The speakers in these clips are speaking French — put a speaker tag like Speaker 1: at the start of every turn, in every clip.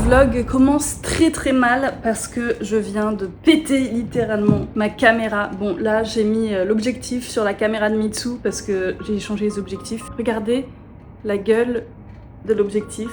Speaker 1: vlog commence très mal parce que je viens de péter littéralement ma caméra. Bon là j'ai mis l'objectif sur la caméra de Mitsu parce que j'ai changé les objectifs. Regardez la gueule de l'objectif.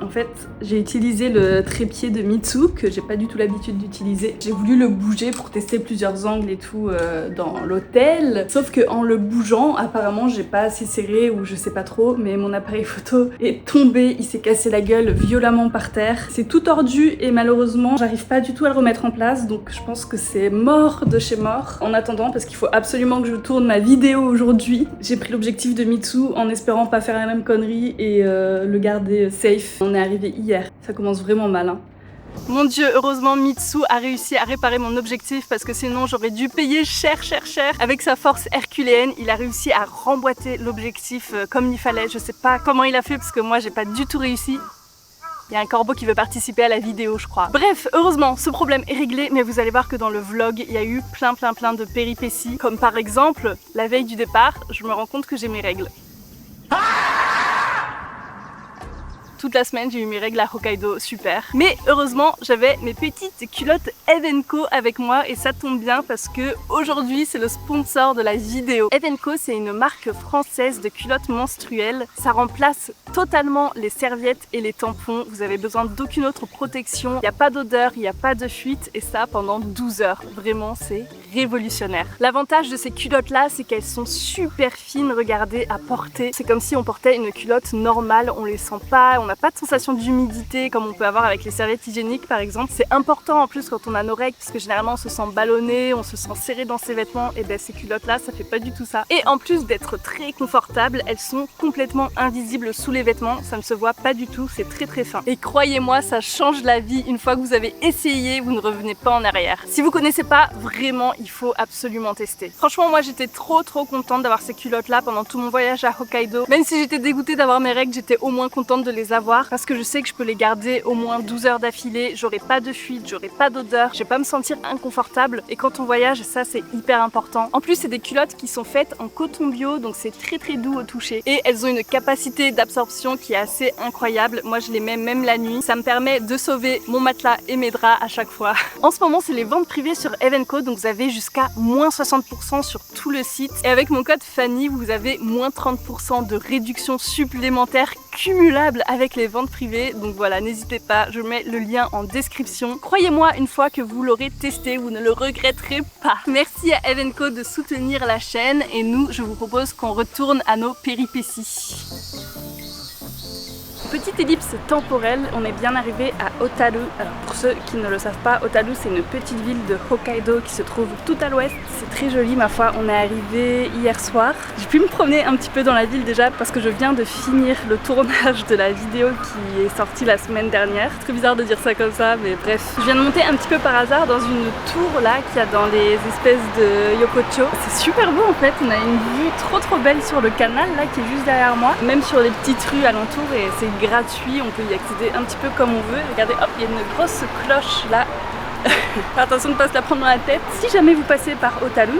Speaker 1: En fait, j'ai utilisé le trépied de Mitsu que j'ai pas du tout l'habitude d'utiliser. J'ai voulu le bouger pour tester plusieurs angles et tout dans l'hôtel. Sauf que en le bougeant, apparemment j'ai pas assez serré ou je sais pas trop, mais mon appareil photo est tombé, il s'est cassé la gueule violemment par terre. C'est tout tordu et malheureusement j'arrive pas du tout à le remettre en place, donc je pense que c'est mort de chez mort. En attendant, parce qu'il faut absolument que je tourne ma vidéo aujourd'hui, j'ai pris l'objectif de Mitsu en espérant pas faire la même connerie et le garder safe. On est arrivé hier, ça commence vraiment mal hein. Mon dieu, heureusement Mitsu a réussi à réparer mon objectif parce que sinon j'aurais dû payer cher. Avec sa force herculéenne, il a réussi à remboîter l'objectif comme il fallait. Je sais pas comment il a fait parce que moi j'ai pas du tout réussi. Il y a un corbeau qui veut participer à la vidéo je crois. Bref, heureusement ce problème est réglé, mais vous allez voir que dans le vlog il y a eu plein de péripéties. Comme par exemple, la veille du départ, je me rends compte que j'ai mes règles. Toute la semaine, j'ai eu mes règles à Hokkaido, super. Mais heureusement, j'avais mes petites culottes Evenko avec moi et ça tombe bien parce que aujourd'hui, c'est le sponsor de la vidéo. Evenko, c'est une marque française de culottes menstruelles. Ça remplace totalement les serviettes et les tampons. Vous avez besoin d'aucune autre protection. Il n'y a pas d'odeur, il n'y a pas de fuite et ça pendant 12 heures. Vraiment, c'est révolutionnaire. L'avantage de ces culottes-là, c'est qu'elles sont super fines, regardez, à porter. C'est comme si on portait une culotte normale, on les sent pas, on n'a pas de sensation d'humidité comme on peut avoir avec les serviettes hygiéniques par exemple. C'est important en plus quand on a nos règles parce que généralement on se sent ballonné, on se sent serré dans ses vêtements et ben ces culottes là ça fait pas du tout ça. Et en plus d'être très confortables, elles sont complètement invisibles sous les vêtements, ça ne se voit pas du tout, c'est très fin. Et croyez-moi, ça change la vie, une fois que vous avez essayé, vous ne revenez pas en arrière. Si vous connaissez pas, vraiment il faut absolument tester. Franchement moi j'étais trop contente d'avoir ces culottes là pendant tout mon voyage à Hokkaido. Même si j'étais dégoûtée d'avoir mes règles, j'étais au moins contente de les avoir parce que je sais que je peux les garder au moins 12 heures d'affilée, j'aurai pas de fuite, j'aurai pas d'odeur, je vais pas me sentir inconfortable et quand on voyage ça c'est hyper important. En plus c'est des culottes qui sont faites en coton bio donc c'est très doux au toucher et elles ont une capacité d'absorption qui est assez incroyable. Moi je les mets même la nuit, ça me permet de sauver mon matelas et mes draps à chaque fois. En ce moment c'est les ventes privées sur Evenko donc vous avez jusqu'à moins 60% sur tout le site et avec mon code Fanny vous avez moins 30% de réduction supplémentaire cumulable avec les ventes privées, donc voilà, n'hésitez pas, je mets le lien en description. Croyez-moi, une fois que vous l'aurez testé, vous ne le regretterez pas. Merci à Evenko de soutenir la chaîne et nous, je vous propose qu'on retourne à nos péripéties. Petite ellipse temporelle, on est bien arrivé à Hotaru. Alors pour ceux qui ne le savent pas, Hotaru c'est une petite ville de Hokkaido qui se trouve tout à l'ouest. C'est très joli ma foi, on est arrivé hier soir. J'ai pu me promener un petit peu dans la ville déjà parce que je viens de finir le tournage de la vidéo qui est sortie la semaine dernière. C'est très bizarre de dire ça comme ça, mais bref. Je viens de monter un petit peu par hasard dans une tour là qu'il y a dans les espèces de Yokocho. C'est super beau en fait, on a une vue trop belle sur le canal là qui est juste derrière moi. Même sur les petites rues alentours et c'est gratuit, on peut y accéder un petit peu comme on veut. Regardez, hop, il y a une grosse cloche là. Attention de ne pas se la prendre dans la tête. Si jamais vous passez par Hotaru,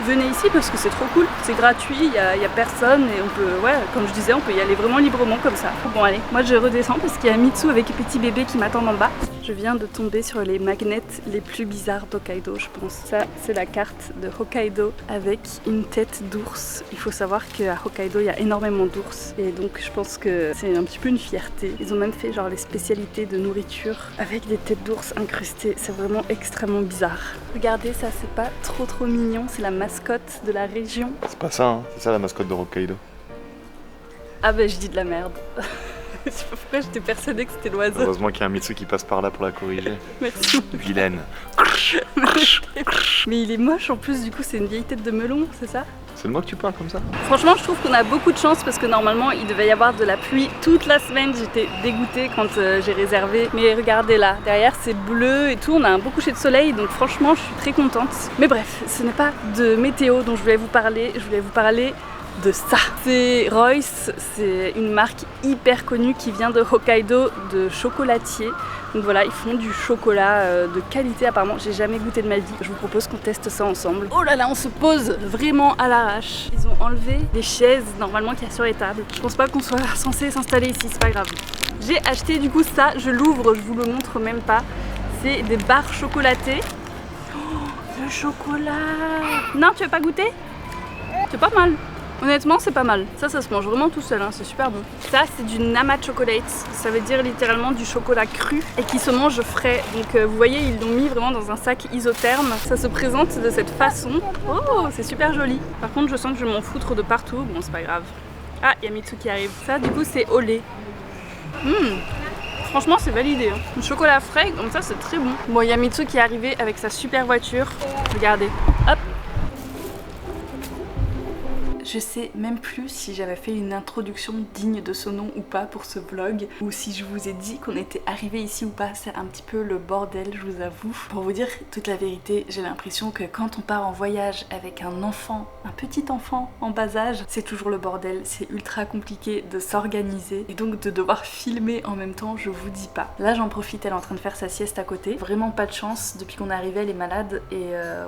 Speaker 1: venez ici parce que c'est trop cool, c'est gratuit, il y a personne et on peut, ouais, comme je disais, on peut y aller vraiment librement comme ça. Bon allez, moi je redescends parce qu'il y a Mitsu avec un petit bébé qui m'attend en bas. Je viens de tomber sur les magnets les plus bizarres d'Hokkaido, je pense. Ça, c'est la carte de Hokkaido avec une tête d'ours. Il faut savoir qu'à Hokkaido, il y a énormément d'ours et donc je pense que c'est un petit peu une fierté. Ils ont même fait genre les spécialités de nourriture avec des têtes d'ours incrustées. C'est vraiment extrêmement bizarre. Regardez, ça c'est pas trop mignon, c'est la mascotte de la région.
Speaker 2: C'est pas ça, hein. C'est ça la mascotte de Hokkaido.
Speaker 1: Ah bah je dis de la merde. Je sais pas pourquoi j'étais persuadée que c'était l'oiseau.
Speaker 2: Heureusement qu'il y a un Mitsu qui passe par là pour la corriger.
Speaker 1: Merci.
Speaker 2: Vilaine.
Speaker 1: Mais il est moche en plus, du coup c'est une vieille tête de melon, c'est ça?
Speaker 2: C'est de moi que tu parles comme ça?
Speaker 1: Franchement je trouve qu'on a beaucoup de chance parce que normalement il devait y avoir de la pluie toute la semaine. J'étais dégoûtée quand j'ai réservé. Mais regardez là, derrière c'est bleu et tout, on a un beau coucher de soleil donc franchement je suis très contente. Mais bref, ce n'est pas de météo dont je voulais vous parler, je voulais vous parler de ça. C'est Royce, c'est une marque hyper connue qui vient de Hokkaido, de chocolatier. Donc voilà, ils font du chocolat de qualité apparemment, j'ai jamais goûté de ma vie. Je vous propose qu'on teste ça ensemble. Oh là là, on se pose vraiment à l'arrache. Ils ont enlevé les chaises normalement qu'il y a sur les tables. Je pense pas qu'on soit censé s'installer ici, c'est pas grave. J'ai acheté du coup ça, je l'ouvre, je vous le montre même pas. C'est des barres chocolatées. Oh, le chocolat. Non, tu veux pas goûter? C'est pas mal. Honnêtement, c'est pas mal. Ça se mange vraiment tout seul, hein. C'est super bon. Ça, c'est du Nama Chocolate. Ça veut dire littéralement du chocolat cru et qui se mange frais. Donc vous voyez, ils l'ont mis vraiment dans un sac isotherme. Ça se présente de cette façon. Oh, c'est super joli. Par contre, je sens que je vais m'en foutre de partout. Bon, c'est pas grave. Ah, il y a Mitsu qui arrive. Ça, du coup, c'est au lait. Franchement, c'est validé. Hein. Le chocolat frais, comme ça, c'est très bon. Bon, il y a Mitsu qui est arrivé avec sa super voiture. Regardez. Hop. Je sais même plus si j'avais fait une introduction digne de ce nom ou pas pour ce vlog, ou si je vous ai dit qu'on était arrivé ici ou pas. C'est un petit peu le bordel, je vous avoue. Pour vous dire toute la vérité, j'ai l'impression que quand on part en voyage avec un enfant, un petit enfant en bas âge, c'est toujours le bordel. C'est ultra compliqué de s'organiser et donc de devoir filmer en même temps, je vous dis pas. Là j'en profite, elle est en train de faire sa sieste à côté. Vraiment pas de chance, depuis qu'on est arrivé elle est malade et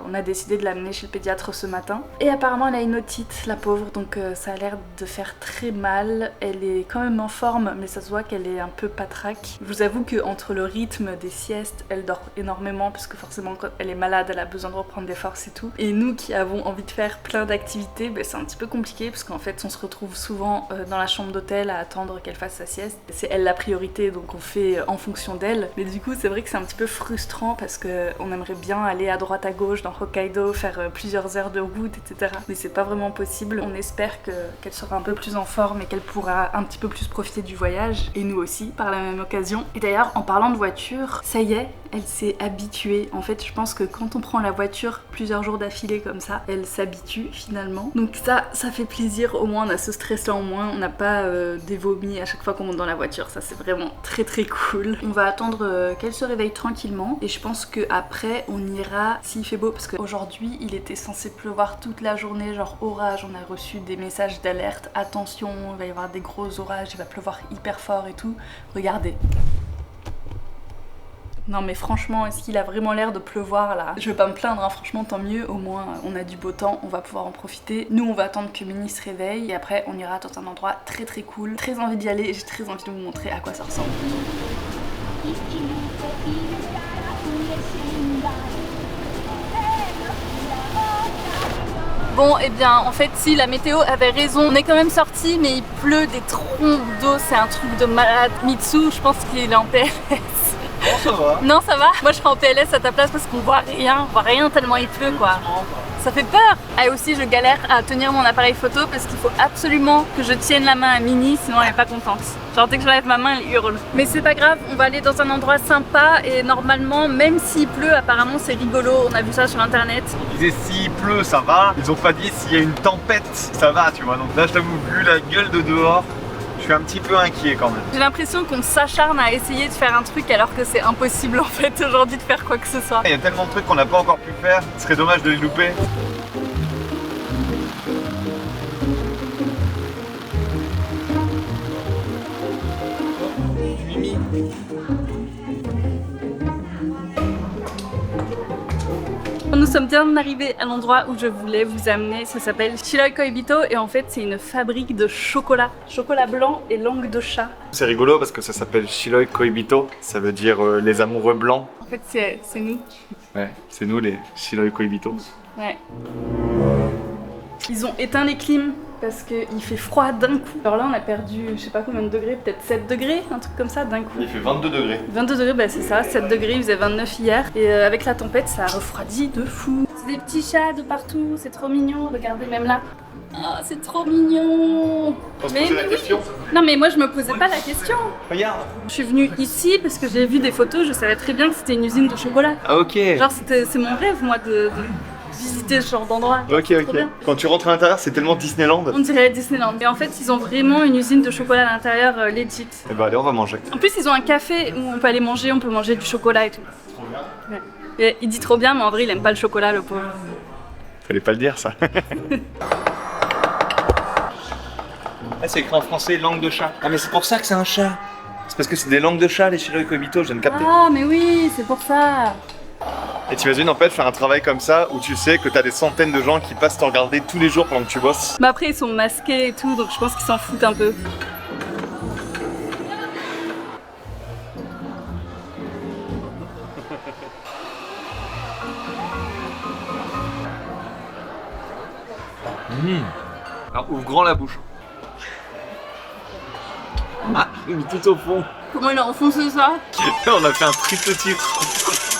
Speaker 1: on a décidé de l'amener chez le pédiatre ce matin. Et apparemment elle a une otite, la pauvre, donc ça a l'air de faire très mal. Elle est quand même en forme, mais ça se voit qu'elle est un peu patraque. Je vous avoue qu'entre le rythme des siestes, elle dort énormément parce que forcément quand elle est malade, elle a besoin de reprendre des forces et tout. Et nous qui avons envie de faire plein d'activités, ben, c'est un petit peu compliqué parce qu'en fait on se retrouve souvent dans la chambre d'hôtel à attendre qu'elle fasse sa sieste. C'est elle la priorité, donc on fait en fonction d'elle. Mais du coup c'est vrai que c'est un petit peu frustrant parce qu'on aimerait bien aller à droite à gauche dans Hokkaido, faire plusieurs heures de route, etc. Mais c'est pas vraiment possible. On espère qu'elle sera un peu plus en forme et qu'elle pourra un petit peu plus profiter du voyage. Et nous aussi, par la même occasion. Et d'ailleurs, en parlant de voiture, ça y est, elle s'est habituée. En fait, je pense que quand on prend la voiture plusieurs jours d'affilée comme ça, elle s'habitue finalement. Donc ça fait plaisir. Au moins, on a ce stress-là en moins. On n'a pas des vomis à chaque fois qu'on monte dans la voiture. Ça, c'est vraiment très très cool. On va attendre qu'elle se réveille tranquillement. Et je pense qu'après, on ira s'il fait beau. Parce qu'aujourd'hui, il était censé pleuvoir toute la journée, genre orage. On a reçu des messages d'alerte. Attention, il va y avoir des gros orages, il va pleuvoir hyper fort et tout. Regardez. Non mais franchement, est-ce qu'il a vraiment l'air de pleuvoir là? Je vais pas me plaindre, hein, franchement tant mieux, au moins on a du beau temps, on va pouvoir en profiter. Nous on va attendre que Minnie se réveille et après on ira dans un endroit très très cool. Très envie d'y aller et j'ai très envie de vous montrer à quoi ça ressemble. Bon, et bien en fait si la météo avait raison, on est quand même sorti mais il pleut des trompes d'eau, c'est un truc de malade. Mitsu, je pense qu'il est en PLS.
Speaker 2: Non, ça va.
Speaker 1: Non, ça va? Moi je serai en PLS à ta place parce qu'on voit rien tellement il pleut quoi. Ça fait peur. Et aussi je galère à tenir mon appareil photo parce qu'il faut absolument que je tienne la main à Minnie, sinon elle est pas contente. Genre dès que j'enlève ma main, elle hurle. Mais c'est pas grave, on va aller dans un endroit sympa et normalement, même s'il pleut, apparemment c'est rigolo, on a vu ça sur internet.
Speaker 3: Ils disaient s'il pleut ça va, ils ont pas dit s'il y a une tempête ça va, tu vois. Donc là je t'avoue, vu la gueule de dehors, je suis un petit peu inquiet quand même.
Speaker 1: J'ai l'impression qu'on s'acharne à essayer de faire un truc alors que c'est impossible en fait aujourd'hui de faire quoi que ce soit.
Speaker 3: Il y a tellement de trucs qu'on n'a pas encore pu faire, ce serait dommage de les louper.
Speaker 1: Nous sommes bien arrivés à l'endroit où je voulais vous amener, ça s'appelle Shiroi Koibito et en fait c'est une fabrique de chocolat. Chocolat blanc et langue de chat.
Speaker 2: C'est rigolo parce que ça s'appelle Shiroi Koibito, ça veut dire les amoureux blancs.
Speaker 1: En fait c'est nous.
Speaker 2: Ouais, c'est nous les Shiroi Koibito.
Speaker 1: Ouais. Ils ont éteint les clims parce qu'il fait froid d'un coup. Alors là on a perdu je sais pas combien de degrés, peut-être 7 degrés, un truc comme ça d'un coup.
Speaker 2: Il fait 22 degrés.
Speaker 1: 22 degrés, bah c'est ça, 7 degrés, il faisait 29 hier. Et avec la tempête ça a refroidi de fou. C'est des petits chats de partout, c'est trop mignon, regardez même là. Ah, c'est trop mignon.
Speaker 2: On se posait la question.
Speaker 1: Non mais moi je me posais pas la question.
Speaker 2: Regarde.
Speaker 1: Je suis venue ici parce que j'ai vu des photos, je savais très bien que c'était une usine de chocolat.
Speaker 2: Ah ok.
Speaker 1: Genre c'est mon rêve moi de visiter ce genre d'endroit.
Speaker 2: Ok. Quand tu rentres à l'intérieur, c'est tellement Disneyland.
Speaker 1: On dirait Disneyland. Et en fait, ils ont vraiment une usine de chocolat à l'intérieur, legit.
Speaker 2: Et bah allez, on va manger.
Speaker 1: En plus, ils ont un café où on peut aller manger, on peut manger du chocolat et tout.
Speaker 2: Trop bien.
Speaker 1: Ouais. Et il dit trop bien, mais en vrai, il aime pas le chocolat, le pauvre.
Speaker 2: Fallait pas le dire ça.
Speaker 3: Là, c'est écrit en français langue de chat. Ah, mais c'est pour ça que c'est un chat. C'est parce que c'est des langues de chat, les Shiloi Koibito, je viens de capter.
Speaker 1: Ah, mais oui, c'est pour ça.
Speaker 3: Et t'imagines en fait faire un travail comme ça où tu sais que t'as des centaines de gens qui passent te regarder tous les jours pendant que tu bosses.
Speaker 1: Mais après, ils sont masqués et tout, donc je pense qu'ils s'en foutent un peu.
Speaker 3: Alors ouvre grand la bouche. Ah, j'ai mis tout au fond.
Speaker 1: Comment il a enfoncé ça?
Speaker 3: On a fait un triple titre.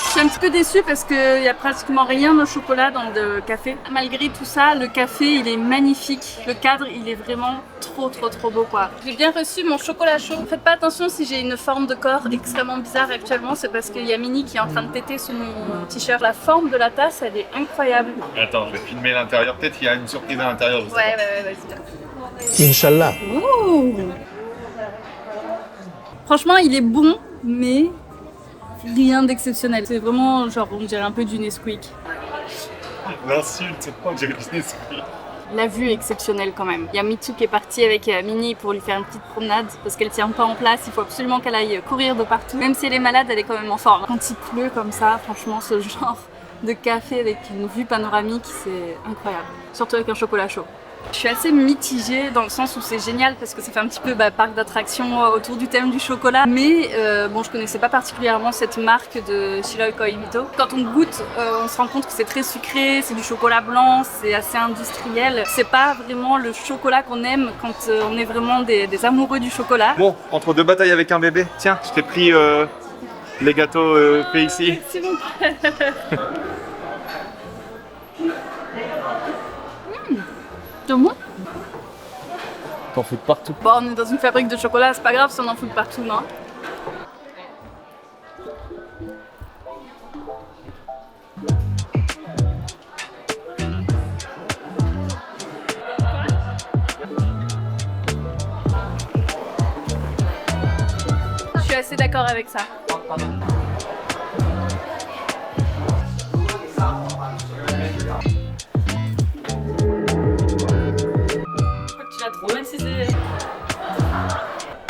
Speaker 1: Je suis un petit peu déçue parce qu'il n'y a pratiquement rien de chocolat dans le café. Malgré tout ça, le café il est magnifique. Le cadre il est vraiment trop beau quoi. J'ai bien reçu mon chocolat chaud. Faites pas attention si j'ai une forme de corps extrêmement bizarre actuellement, c'est parce qu'il y a Minnie qui est en train de téter sous mon t-shirt. La forme de la tasse elle est incroyable.
Speaker 3: Attends, je vais filmer l'intérieur. Peut-être qu'il y a une surprise à l'intérieur. je sais
Speaker 1: Ouais, vas-y.
Speaker 4: Inch'Allah.
Speaker 1: Ouh. Franchement il est bon, mais rien d'exceptionnel. C'est vraiment genre on dirait un peu du Nesquik.
Speaker 3: pas. L'insulte, c'est pas que j'ai réussi.
Speaker 1: La vue est exceptionnelle quand même. Il y a Mitsu qui est partie avec Minnie pour lui faire une petite promenade parce qu'elle tient pas en place, il faut absolument qu'elle aille courir de partout. Même si elle est malade, elle est quand même en forme. Quand il pleut comme ça, franchement, ce genre de café avec une vue panoramique, c'est incroyable. Surtout avec un chocolat chaud. Je suis assez mitigée dans le sens où c'est génial parce que ça fait un petit peu parc d'attractions autour du thème du chocolat. Mais bon, je connaissais pas particulièrement cette marque de Shiloi Koibito. Quand on goûte, on se rend compte que c'est très sucré, c'est du chocolat blanc, c'est assez industriel. C'est pas vraiment le chocolat qu'on aime quand on est vraiment des amoureux du chocolat.
Speaker 3: Bon, entre deux batailles avec un bébé, tiens, je t'ai pris les gâteaux faits ici.
Speaker 1: C'est bon. De moi?
Speaker 3: T'en fous de partout.
Speaker 1: Bon, on est dans une fabrique de chocolat, c'est pas grave si on en fout de partout, non? Je suis assez d'accord avec ça.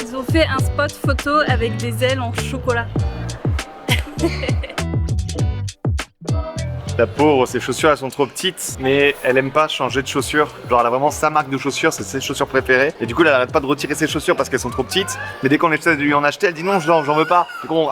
Speaker 1: Ils ont fait un spot photo avec des ailes en chocolat.
Speaker 3: La pauvre, ses chaussures elles sont trop petites, mais elle aime pas changer de chaussures. Genre elle a vraiment sa marque de chaussures, c'est ses chaussures préférées. Et du coup elle arrête pas de retirer ses chaussures parce qu'elles sont trop petites. Mais dès qu'on essaie de lui en acheter, elle dit non, j'en veux pas. Du coup,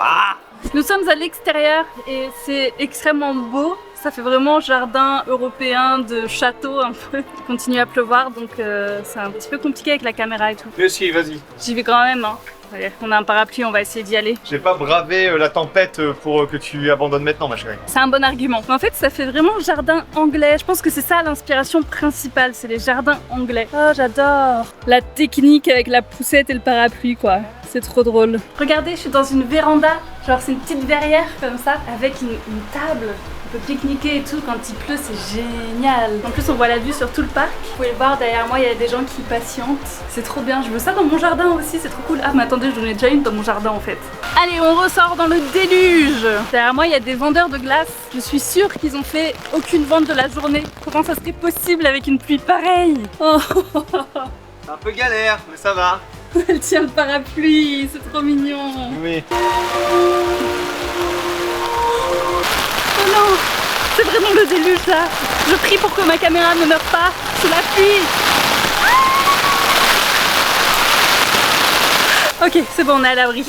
Speaker 1: Nous sommes à l'extérieur et c'est extrêmement beau. Ça fait vraiment jardin européen de château un peu. Il continue à pleuvoir donc c'est un petit peu compliqué avec la caméra et tout.
Speaker 3: Mais si, vas-y.
Speaker 1: J'y vais quand même. Hein. Allez, on a un parapluie, on va essayer d'y aller.
Speaker 3: J'ai pas bravé la tempête pour que tu abandonnes maintenant, ma chérie.
Speaker 1: C'est un bon argument. Mais en fait, ça fait vraiment jardin anglais. Je pense que c'est ça l'inspiration principale, c'est les jardins anglais. Oh, j'adore. La technique avec la poussette et le parapluie, quoi. C'est trop drôle. Regardez, je suis dans une véranda. Genre, c'est une petite verrière comme ça, avec une table. On peut pique-niquer et tout, quand il pleut, c'est génial. En plus, on voit la vue sur tout le parc. Vous pouvez le voir, derrière moi, il y a des gens qui patientent. C'est trop bien, je veux ça dans mon jardin aussi, c'est trop cool. Ah, mais attendez, j'en ai déjà une dans mon jardin en fait. Allez, on ressort dans le déluge. Derrière moi, il y a des vendeurs de glace. Je suis sûre qu'ils ont fait aucune vente de la journée. Comment ça serait possible avec une pluie pareille? Oh.
Speaker 3: C'est un peu galère, mais ça va.
Speaker 1: Elle tient le parapluie, c'est trop mignon.
Speaker 3: Oui.
Speaker 1: Oh non, c'est vraiment le déluge là. Je prie pour que ma caméra ne meure pas sous la pluie. Ok, c'est bon, on est à l'abri.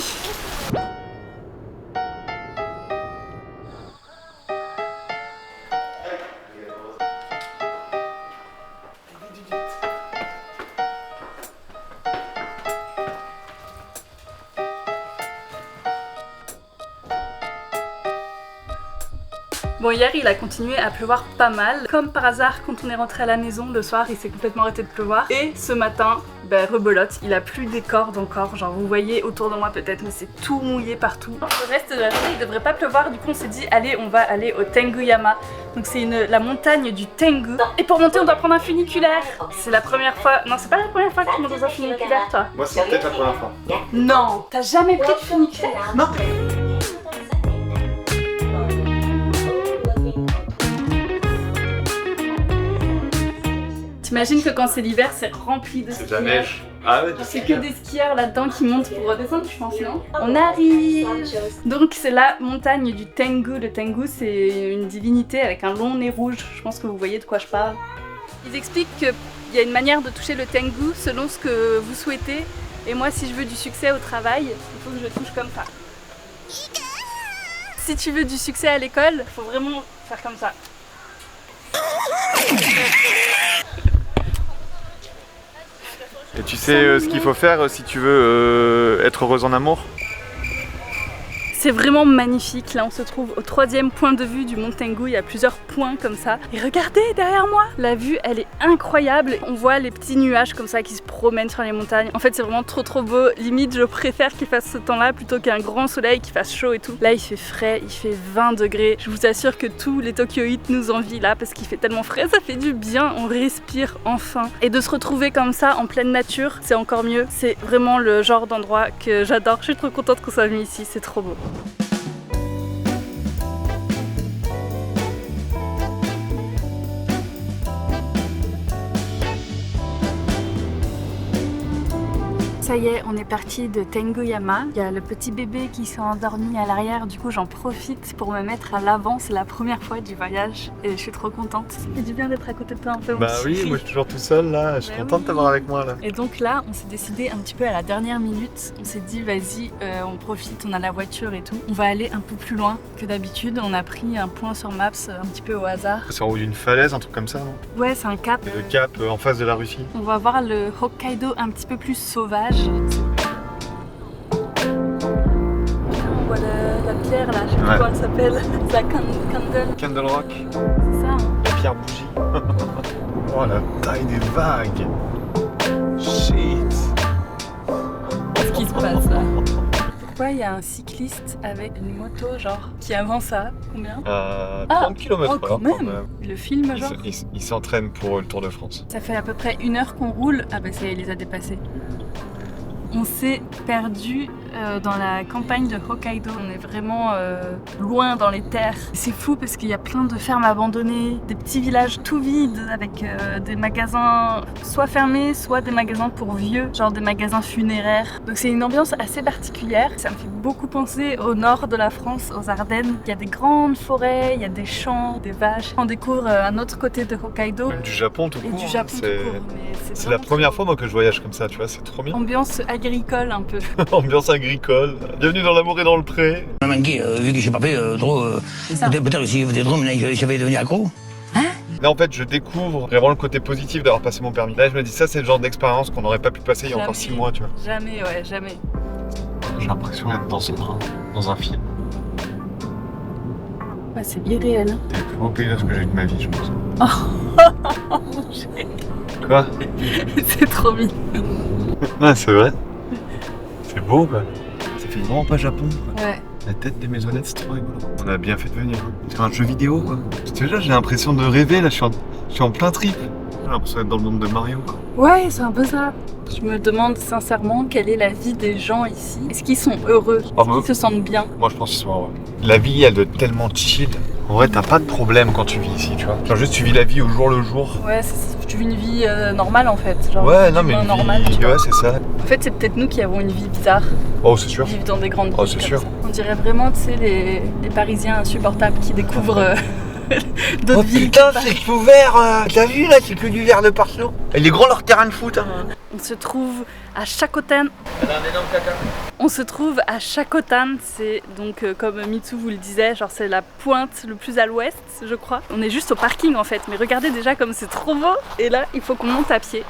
Speaker 1: Bon, hier il a continué à pleuvoir pas mal. Comme par hasard, quand on est rentré à la maison le soir, il s'est complètement arrêté de pleuvoir. Et ce matin, ben rebelote, il a plus des cordes encore. Genre vous voyez autour de moi peut-être, mais c'est tout mouillé partout. Le reste de la journée, il devrait pas pleuvoir. Du coup, on s'est dit, allez, on va aller au Tenguyama. Donc c'est la montagne du Tengu. Et pour monter, on doit prendre un funiculaire. C'est la première fois. Non, c'est pas la première fois que tu montes dans un funiculaire, toi.
Speaker 3: Moi, c'est peut-être la première fois.
Speaker 1: Non, t'as jamais pris de funiculaire?
Speaker 3: Non.
Speaker 1: J'imagine que quand c'est l'hiver, c'est rempli de skieurs.
Speaker 3: Ah ouais,
Speaker 1: C'est que des skieurs là-dedans qui montent pour redescendre, je pense, non? On arrive! Donc c'est la montagne du Tengu. Le Tengu, c'est une divinité avec un long nez rouge. Je pense que vous voyez de quoi je parle. Ils expliquent qu'il y a une manière de toucher le Tengu selon ce que vous souhaitez. Et moi, si je veux du succès au travail, il faut que je touche comme ça. Si tu veux du succès à l'école, il faut vraiment faire comme ça.
Speaker 3: Et tu sais ce qu'il faut faire si tu veux être heureuse en amour?
Speaker 1: C'est vraiment magnifique. Là, on se trouve au 3e point de vue du mont Tengu. Il y a plusieurs points comme ça. Et regardez derrière moi, la vue, elle est incroyable. On voit les petits nuages comme ça qui se promènent sur les montagnes. En fait, c'est vraiment trop beau. Limite, je préfère qu'il fasse ce temps-là plutôt qu'un grand soleil qui fasse chaud et tout. Là, il fait frais, il fait 20 degrés. Je vous assure que tous les Tokyoïtes nous envient là parce qu'il fait tellement frais. Ça fait du bien, on respire enfin. Et de se retrouver comme ça en pleine nature, c'est encore mieux. C'est vraiment le genre d'endroit que j'adore. Je suis trop contente qu'on soit venu ici, c'est trop beau. Ça y est, on est parti de Tenguyama. Il y a le petit bébé qui s'est endormi à l'arrière, du coup j'en profite pour me mettre à l'avant. C'est la première fois du voyage et je suis trop contente. Ça fait du bien d'être à côté de toi un peu.
Speaker 3: Bah oui, moi je suis toujours tout seul là, je suis content de t'avoir avec moi là.
Speaker 1: Et donc là, on s'est décidé un petit peu à la dernière minute. On s'est dit vas-y, on profite, on a la voiture et tout. On va aller un peu plus loin que d'habitude. On a pris un point sur Maps un petit peu au hasard.
Speaker 3: C'est en haut d'une falaise, un truc comme ça, non?
Speaker 1: Ouais, c'est un cap.
Speaker 3: Le cap en face de la Russie.
Speaker 1: On va voir le Hokkaido un petit peu plus sauvage. On voit la pierre là, je sais plus comment elle s'appelle. C'est la Candle.
Speaker 3: Candle Rock.
Speaker 1: C'est ça. Hein.
Speaker 3: La pierre bougie. Oh la taille des vagues. Shit.
Speaker 1: Qu'est-ce qui se passe là? Pourquoi il y a un cycliste avec une moto genre qui avance à combien?
Speaker 3: 30 km/h.
Speaker 1: Quand même. Le film genre.
Speaker 3: Il s'entraîne pour le Tour de France.
Speaker 1: Ça fait à peu près 1 heure qu'on roule. Ah bah ça y est, il les a dépassés. On s'est perdu dans la campagne de Hokkaido. On est vraiment loin dans les terres. C'est fou parce qu'il y a plein de fermes abandonnées, des petits villages tout vides avec des magasins soit fermés, soit des magasins pour vieux, genre des magasins funéraires. Donc c'est une ambiance assez particulière. Ça me fait beaucoup penser au nord de la France, aux Ardennes. Il y a des grandes forêts, il y a des champs, des vaches. On découvre un autre côté de Hokkaido.
Speaker 3: Même du Japon tout court.
Speaker 1: Et du Japon tout court.
Speaker 3: C'est la première fois moi que je voyage comme ça, tu vois, c'est trop bien.
Speaker 1: Ambiance agricole un peu.
Speaker 3: Ambiance agricole. Bienvenue dans l'amour et dans le pré.
Speaker 4: Manqué, vu que j'ai pas fait trop. Peut-être si j'avais trop, j'avais devenu accro.
Speaker 3: Là en fait je découvre vraiment le côté positif d'avoir passé mon permis. Là je me dis ça c'est le genre d'expérience qu'on n'aurait pas pu passer il y a encore 6 mois tu vois.
Speaker 1: Jamais, ouais, jamais.
Speaker 3: J'ai l'impression d'être dans un film.
Speaker 1: Ouais, c'est irréel.
Speaker 3: C'est le plus beau paysage que j'ai eu de ma vie je pense.
Speaker 1: Oh.
Speaker 3: Quoi?
Speaker 1: C'est trop mignon.
Speaker 3: Ah c'est vrai. C'est beau quoi. Ça fait vraiment pas Japon quoi.
Speaker 1: Ouais.
Speaker 3: La tête des maisonnettes c'est trop rigolo. On a bien fait de venir. C'est un jeu vidéo quoi. Déjà j'ai l'impression de rêver là, je suis en plein trip. J'ai l'impression d'être dans le monde de Mario quoi.
Speaker 1: Ouais, c'est un peu ça. Je me demande sincèrement quelle est la vie des gens ici. Est-ce qu'ils sont heureux? Est-ce qu'ils se sentent bien?
Speaker 3: Moi je pense qu'ils sont heureux. La vie elle doit être tellement chill. En vrai t'as pas de problème quand tu vis ici tu vois. Genre juste tu vis la vie au jour le jour.
Speaker 1: Ouais, tu vis une vie normale en fait. Genre,
Speaker 3: ouais non mais une
Speaker 1: normale,
Speaker 3: vie, ouais c'est ça.
Speaker 1: En fait c'est peut-être nous qui avons une vie bizarre.
Speaker 3: Oh c'est sûr.
Speaker 1: Vivre dans des grandes villes.
Speaker 3: Oh c'est sûr.
Speaker 1: Ça. On dirait vraiment tu sais les Parisiens insupportables qui découvrent d'autres villes.
Speaker 4: Putain c'est couvert, t'as vu là, c'est que du verre de partout. Il est grand leur terrain de foot. Hein.
Speaker 1: On se trouve à Shakotan.
Speaker 4: Elle a un énorme caca.
Speaker 1: On se trouve à Shakotan, c'est donc comme Mitsu vous le disait, genre c'est la pointe le plus à l'ouest je crois. On est juste au parking en fait, mais regardez déjà comme c'est trop beau. Et là il faut qu'on monte à pied.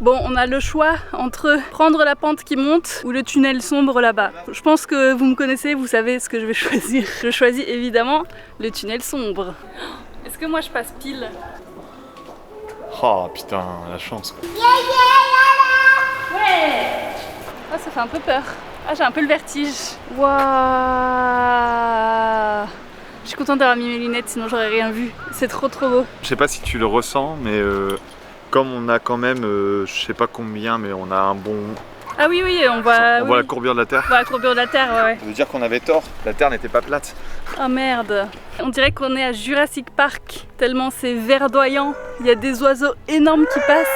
Speaker 1: Bon, on a le choix entre prendre la pente qui monte ou le tunnel sombre là-bas. Je pense que vous me connaissez, vous savez ce que je vais choisir. Je choisis évidemment le tunnel sombre. Est-ce que moi je passe pile?
Speaker 3: Oh putain, la chance quoi.
Speaker 1: Ouais. Ah, ça fait un peu peur. Ah, j'ai un peu le vertige. Waouh. Je suis contente d'avoir mis mes lunettes, sinon j'aurais rien vu. C'est trop beau.
Speaker 3: Je sais pas si tu le ressens, mais comme on a quand même, je sais pas combien, mais on a un bon
Speaker 1: Ah oui, oui, on voit,
Speaker 3: On voit la courbure de la Terre.
Speaker 1: on voit la courbure de la Terre, ouais.
Speaker 3: Ça veut dire qu'on avait tort, la Terre n'était pas plate.
Speaker 1: Oh merde. On dirait qu'on est à Jurassic Park, tellement c'est verdoyant. Il y a des oiseaux énormes qui passent.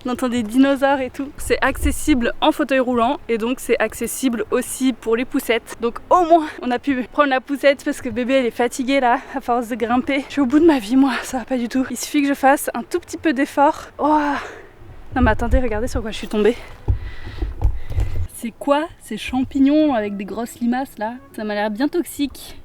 Speaker 1: On entend des dinosaures et tout. C'est accessible en fauteuil roulant et donc c'est accessible aussi pour les poussettes. Donc au moins on a pu prendre la poussette parce que bébé elle est fatiguée là à force de grimper. Je suis au bout de ma vie moi, ça va pas du tout. Il suffit que je fasse un tout petit peu d'effort. Oh. Non mais attendez, regardez sur quoi je suis tombée. C'est quoi ces champignons avec des grosses limaces là? Ça m'a l'air bien toxique.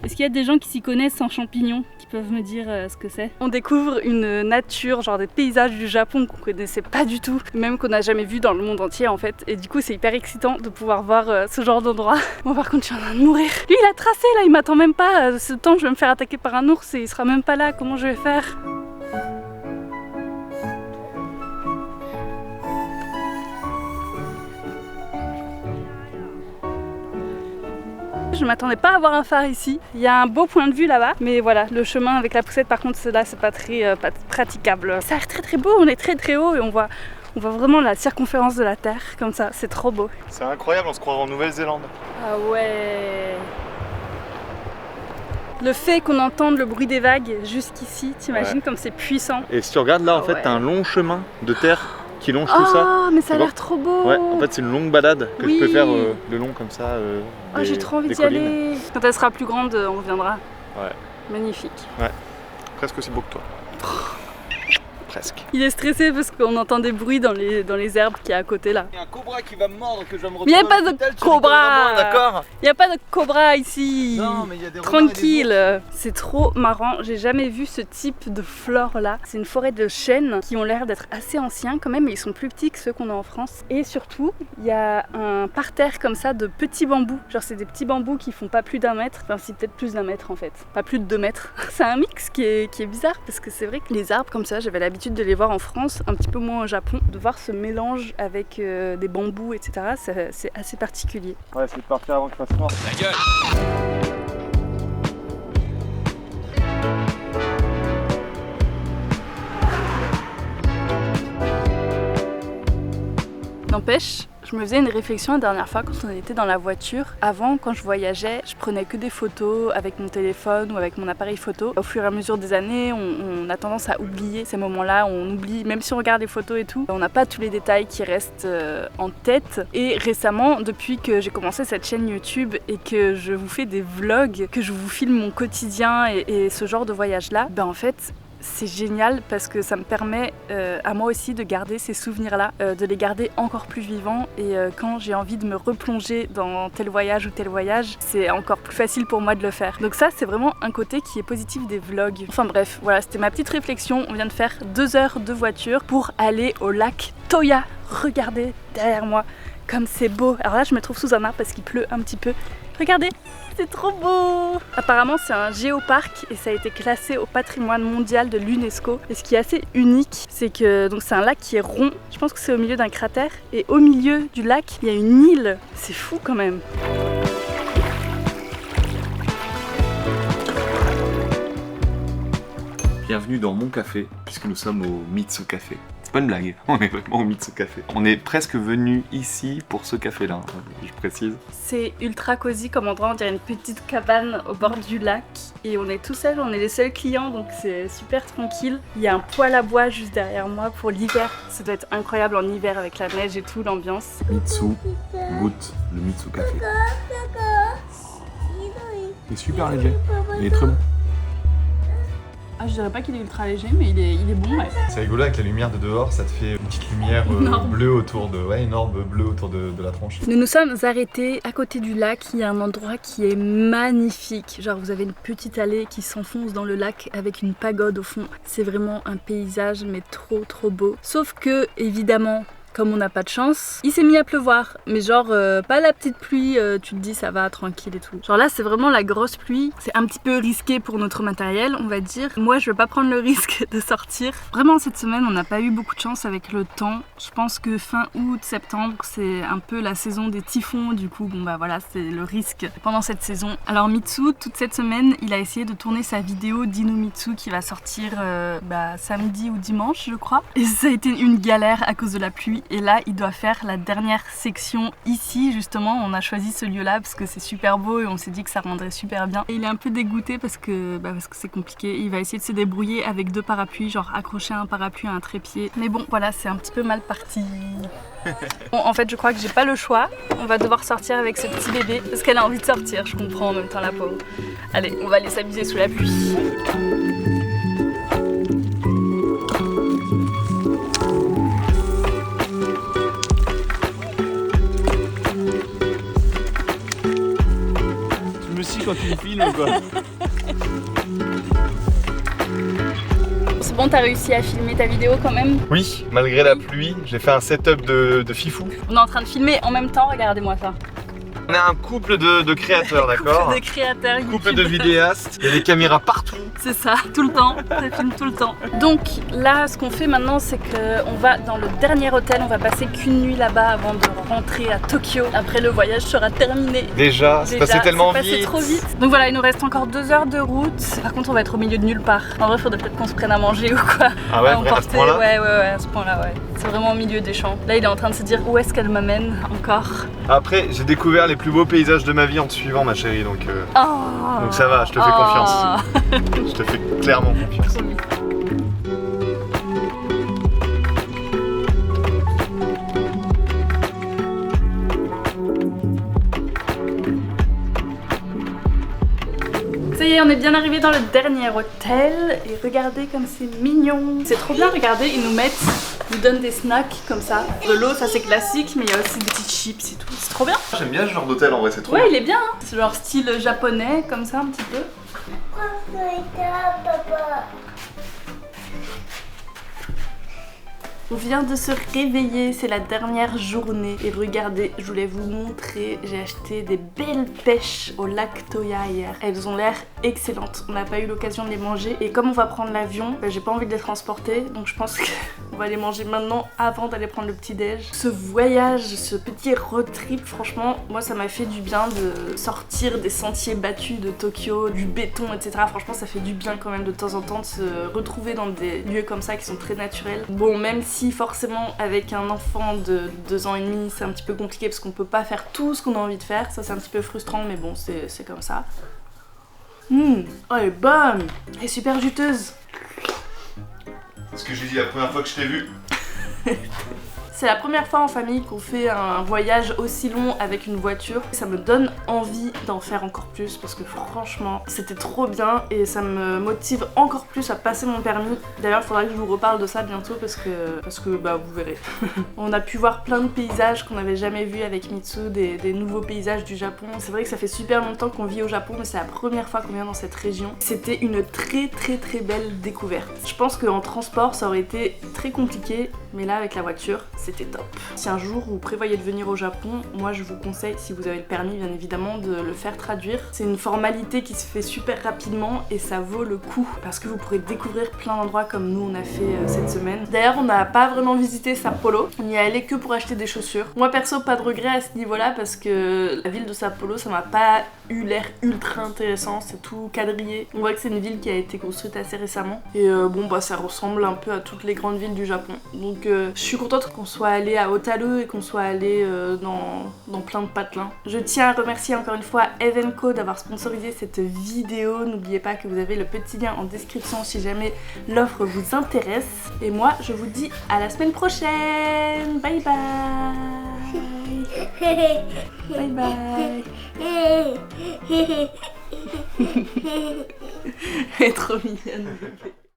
Speaker 1: Est-ce qu'il y a des gens qui s'y connaissent en champignons qui peuvent me dire ce que c'est? On découvre une nature, genre des paysages du Japon qu'on connaissait pas du tout, même qu'on n'a jamais vu dans le monde entier en fait. Et du coup c'est hyper excitant de pouvoir voir ce genre d'endroit. Bon par contre je suis en train de mourir. Lui il a tracé là, il m'attend même pas. Ce temps je vais me faire attaquer par un ours et il sera même pas là. Comment je vais faire? Je m'attendais pas à avoir un phare ici. Il y a un beau point de vue là-bas, mais voilà, le chemin avec la poussette par contre là c'est pas très praticable. Ça a l'air très beau, on est très haut et on voit vraiment la circonférence de la Terre comme ça, c'est trop beau.
Speaker 3: C'est incroyable, on se croirait en Nouvelle-Zélande.
Speaker 1: Ah ouais. Le fait qu'on entende le bruit des vagues jusqu'ici, t'imagines comme c'est puissant.
Speaker 3: Et si tu regardes là en fait
Speaker 1: ouais.
Speaker 3: t'as un long chemin de terre qui longe tout ça.
Speaker 1: Oh mais ça a l'air trop beau.
Speaker 3: Ouais, en fait c'est une longue balade que
Speaker 1: oui.
Speaker 3: tu peux faire le long comme ça.
Speaker 1: Oh j'ai trop envie d'y aller. Quand elle sera plus grande, on reviendra.
Speaker 3: Ouais.
Speaker 1: Magnifique.
Speaker 3: Ouais. Presque aussi beau que toi. Presque.
Speaker 1: Il est stressé parce qu'on entend des bruits dans les herbes qui est à côté là.
Speaker 4: Il y a un cobra qui va me mordre que je vais me
Speaker 1: Mais
Speaker 4: retrouver.
Speaker 1: il n'y a pas de cobra.
Speaker 4: D'accord.
Speaker 1: Il n'y a pas de cobra ici.
Speaker 4: Non, mais il y a des
Speaker 1: tranquille. C'est trop marrant. J'ai jamais vu ce type de flore là. C'est une forêt de chênes qui ont l'air d'être assez anciens quand même, mais ils sont plus petits que ceux qu'on a en France. Et surtout, il y a un parterre comme ça de petits bambous. Genre c'est des petits bambous qui font pas plus d'1 mètre. Enfin si peut-être plus d'1 mètre en fait. Pas plus de 2 mètres. C'est un mix qui est bizarre parce que c'est vrai que les arbres comme ça, j'avais l'habitude de les voir en France, un petit peu moins au Japon. De voir ce mélange avec des bambous, etc. C'est assez particulier.
Speaker 3: Ouais, c'est de partir avant que je fasse noir.
Speaker 4: La gueule.
Speaker 1: N'empêche, je me faisais une réflexion la dernière fois quand on était dans la voiture. Avant, quand je voyageais, je prenais que des photos avec mon téléphone ou avec mon appareil photo. Au fur et à mesure des années, on a tendance à oublier ces moments-là. On oublie, même si on regarde les photos et tout, on n'a pas tous les détails qui restent en tête. Et récemment, depuis que j'ai commencé cette chaîne YouTube et que je vous fais des vlogs, que je vous filme mon quotidien et ce genre de voyage-là, ben en fait, c'est génial parce que ça me permet à moi aussi de garder ces souvenirs-là, de les garder encore plus vivants et quand j'ai envie de me replonger dans tel voyage ou tel voyage, c'est encore plus facile pour moi de le faire. Donc ça, c'est vraiment un côté qui est positif des vlogs. Enfin bref, voilà, c'était ma petite réflexion. On vient de faire 2 heures de voiture pour aller au lac Toya. Regardez derrière moi comme c'est beau. Alors là, je me trouve sous un arbre parce qu'il pleut un petit peu. Regardez, c'est trop beau! Apparemment, c'est un géoparc et ça a été classé au patrimoine mondial de l'UNESCO. Et ce qui est assez unique, c'est que c'est un lac qui est rond. Je pense que c'est au milieu d'un cratère. Et au milieu du lac, il y a une île. C'est fou quand même.
Speaker 3: Bienvenue dans mon café, puisque nous sommes au Mitsu Café. C'est pas une blague, on est vraiment au Mitsu Café. On est presque venu ici pour ce café-là, je précise.
Speaker 1: C'est ultra cosy comme endroit, on dirait une petite cabane au bord du lac. Et on est tout seul, on est les seuls clients, donc c'est super tranquille. Il y a un poêle à bois juste derrière moi pour l'hiver. Ça doit être incroyable en hiver avec la neige et tout, l'ambiance.
Speaker 3: Mitsu goûte le Mitsu Café. Il est super léger, il est très bon.
Speaker 1: Ah, je dirais pas qu'il est ultra léger, mais il est bon, ouais.
Speaker 2: C'est rigolo avec la lumière de dehors, ça te fait une petite lumière bleue autour de. Ouais, une orbe bleue autour de la tronche.
Speaker 1: Nous nous sommes arrêtés à côté du lac, il y a un endroit qui est magnifique. Genre vous avez une petite allée qui s'enfonce dans le lac avec une pagode au fond. C'est vraiment un paysage mais trop beau. Sauf que évidemment, comme on n'a pas de chance, il s'est mis à pleuvoir. Mais genre, pas la petite pluie, tu te dis ça va, tranquille et tout. Genre là, c'est vraiment la grosse pluie. C'est un petit peu risqué pour notre matériel, on va dire. Moi, je veux pas prendre le risque de sortir. Vraiment, cette semaine, on n'a pas eu beaucoup de chance avec le temps. Je pense que fin août, septembre, c'est un peu la saison des typhons. Du coup, bon bah voilà, c'est le risque pendant cette saison. Alors Mitsu, toute cette semaine, il a essayé de tourner sa vidéo d'Inomitsu qui va sortir samedi ou dimanche, je crois. Et ça a été une galère à cause de la pluie. nuit. Et là, il doit faire la dernière section ici, justement. On a choisi ce lieu-là parce que c'est super beau et on s'est dit que ça rendrait super bien. Et il est un peu dégoûté parce que c'est compliqué. Il va essayer de se débrouiller avec 2 parapluies, genre accrocher un parapluie à un trépied. Mais bon, voilà, c'est un petit peu mal parti. Bon, en fait, je crois que j'ai pas le choix. On va devoir sortir avec ce petit bébé parce qu'elle a envie de sortir. Je comprends en même temps la pauvre. Allez, on va aller s'amuser sous la pluie.
Speaker 3: Tu me scies quand tu me filmes ou quoi?
Speaker 1: C'est bon, t'as réussi à filmer ta vidéo quand même?
Speaker 3: Oui, malgré la pluie, j'ai fait un setup de fifou.
Speaker 1: On est en train de filmer en même temps, regardez-moi ça.
Speaker 3: On est un couple de créateurs, d'accord?
Speaker 1: Couple de créateurs,
Speaker 3: Couple de vidéastes, il y a des caméras partout.
Speaker 1: C'est ça, tout le temps, ça filme tout le temps. Donc là, ce qu'on fait maintenant, c'est qu'on va dans le dernier hôtel, on va passer qu'une nuit là-bas avant de rentrer à Tokyo. Après, le voyage sera terminé.
Speaker 3: Déjà, c'est passé tellement vite.
Speaker 1: C'est passé trop vite. Donc voilà, il nous reste encore 2 heures de route. Par contre, on va être au milieu de nulle part. En vrai, faudrait peut-être qu'on se prenne à manger ou quoi.
Speaker 3: Ah ouais,
Speaker 1: à
Speaker 3: à ce point-là?
Speaker 1: Ouais, à ce point-là, ouais. C'est vraiment au milieu des champs. Là, il est en train de se dire où est-ce qu'elle m'amène encore.
Speaker 3: Après, j'ai découvert les plus beaux paysages de ma vie en te suivant, ma chérie, donc ça va, je te fais confiance. Je te fais clairement confiance.
Speaker 1: Ça y est, on est bien arrivé dans le dernier hôtel et regardez comme c'est mignon. C'est trop bien, regardez, ils nous donnent des snacks comme ça. De l'eau, ça c'est classique, mais il y a aussi des petites chips et tout. C'est trop bien.
Speaker 3: J'aime bien ce genre d'hôtel en vrai, c'est trop
Speaker 1: Ouais,
Speaker 3: bien.
Speaker 1: il est bien, hein. C'est genre style japonais, comme ça un petit peu. On vient de se réveiller, c'est la dernière journée. Et regardez, je voulais vous montrer, j'ai acheté des belles pêches au lac Toya hier. Elles ont l'air excellentes, on n'a pas eu l'occasion de les manger. Et comme on va prendre l'avion, j'ai pas envie de les transporter. Donc je pense qu'on va les manger maintenant avant d'aller prendre le petit déj. Ce voyage, ce petit road trip, franchement, moi ça m'a fait du bien de sortir des sentiers battus de Tokyo, du béton, etc. Franchement ça fait du bien quand même de temps en temps de se retrouver dans des lieux comme ça qui sont très naturels. Bon, même si forcément avec un enfant de 2 ans et demi c'est un petit peu compliqué parce qu'on peut pas faire tout ce qu'on a envie de faire, ça c'est un petit peu frustrant mais bon c'est comme ça. Oh elle est bonne, elle est super juteuse.
Speaker 3: C'est ce que j'ai dit la première fois que je t'ai vu.
Speaker 1: C'est la première fois en famille qu'on fait un voyage aussi long avec une voiture. Ça me donne envie d'en faire encore plus parce que franchement c'était trop bien et ça me motive encore plus à passer mon permis. D'ailleurs il faudra que je vous reparle de ça bientôt parce que vous verrez. On a pu voir plein de paysages qu'on n'avait jamais vus avec Mitsu, des nouveaux paysages du Japon. C'est vrai que ça fait super longtemps qu'on vit au Japon mais c'est la première fois qu'on vient dans cette région. C'était une très belle découverte. Je pense qu'en transport ça aurait été très compliqué mais là avec la voiture c'était top. Si un jour vous prévoyez de venir au Japon, moi je vous conseille, si vous avez le permis bien évidemment, de le faire traduire. C'est une formalité qui se fait super rapidement et ça vaut le coup parce que vous pourrez découvrir plein d'endroits comme nous on a fait cette semaine. D'ailleurs on n'a pas vraiment visité Sapporo, on y est allé que pour acheter des chaussures. Moi perso pas de regret à ce niveau là parce que la ville de Sapporo ça m'a pas eu l'air ultra intéressant, c'est tout quadrillé. On voit que c'est une ville qui a été construite assez récemment et ça ressemble un peu à toutes les grandes villes du Japon. Donc je suis contente qu'on soit allé à Hotaru et qu'on soit allé dans plein de patelins. Je tiens à remercier encore une fois Evenko d'avoir sponsorisé cette vidéo. N'oubliez pas que vous avez le petit lien en description si jamais l'offre vous intéresse. Et moi je vous dis à la semaine prochaine. Bye bye. Bye bye. Elle est trop mignonne.